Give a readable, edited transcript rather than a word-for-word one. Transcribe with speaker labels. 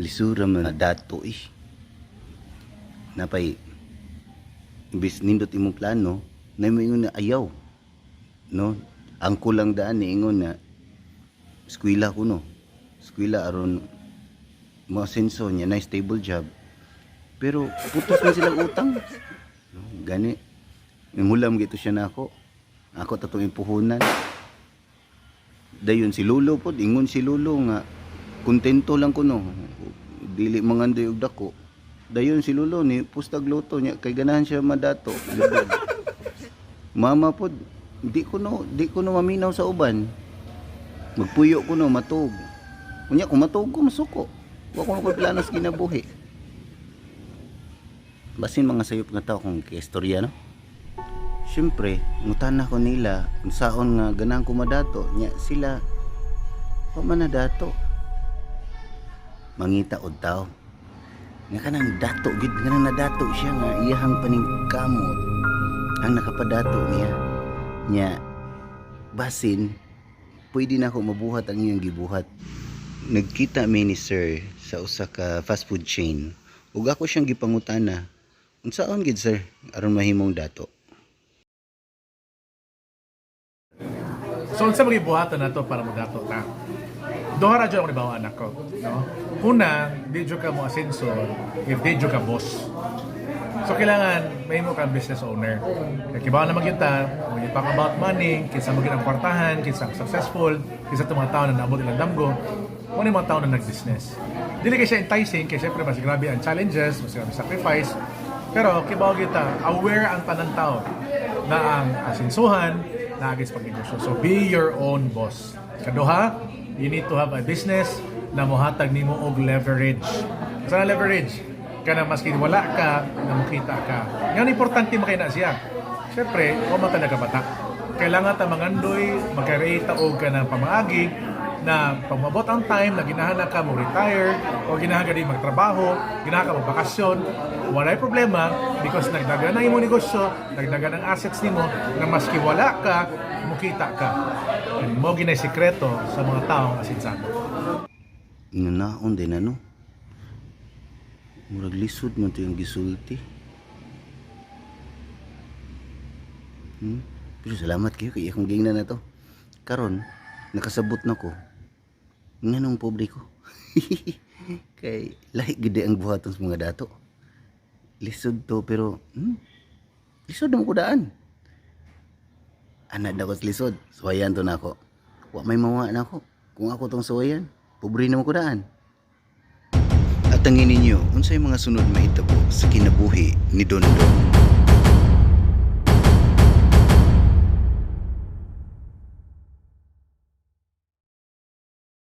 Speaker 1: lisura man dato napay imbis nindot imong plano na mo ingon na ayaw no ang kulang daan ni ingon na eskwela ko no eskwela aron mo senso niya na stable job pero putos na silang utang no, gani imulam gito siya na ako tatong impuhunan dayon si Lolo po ingon si Lolo nga kontento lang ko no dili mangandoy og dako dayon si Lolo ni pustag luto niya kay ganahan siya madato mama po di ko no maminaw sa uban magpuyo ko no matug unya kung matug ko masuko wa ko planos kinabuhi basin mga sayop nga tao kung kiistorya no syempre ngutana ko nila kung saon nga ganahan ko madato nya sila wa man nadato mangita og tao nga kanang dato gid nga nadato siya nga iyahang paningkamot ang nakapadato niya nya basin pwede na ako mabuhat ang iyang gibuhat nagkita mi ni sir sa usa ka fast food chain ug ako siyang gipangutana unsaon gid sir aron mahimong dato
Speaker 2: so unsa magibuhatan nato para modato ta duha ra jud ang ibaw anak ko no una di jud ka mo asensor if di jud ka boss so kailangan may mo kang business owner kaya kibaw na magyunta when you talk about money kinsa mo ang kwartahan kinsa successful kinsa itong mga tao na naabot ilang damgo mo ni mga tao na nag-business dili kay siya enticing kay syempre mas grabe ang challenges mas grabe sacrifice pero kibaw kita aware ang tanang tao na ang asensuhan na agis pagnegosyo so be your own boss kaduha you need to have a business na mohatag nimo og leverage. Sa leverage kana maski wala ka na makita ka. Yan importante makita siya. Syempre, o man talaga bata. Kailangan ta mangandoy, magkareita og kanang pamaagi na pagmabot ang time na ginahanap ka mo retire o ginahanap ka din magtrabaho, ginahanap ka magbakasyon, walay problema because nagdagan ang imong negosyo, nagdagan ang assets nimo na maski wala ka, mukita ka. And mo ginay sikreto sa mga taong asinsado.
Speaker 1: inanaon din ano murag lisod man to yung gisulti pero salamat kayo kay akong gingnan na to karon nakasabot na ko nganong pobre ko kay lahi gid ang buhaton sa mga dato lisod to pero lisod na mo ko daan anak daw ko lisod suwayan to na ako wa may mawa na ako kung ako tong suwayan pobre na mo ko daan. At tangin ninyo, unsay mga sunod mahitabo sa kinabuhi ni Don Don.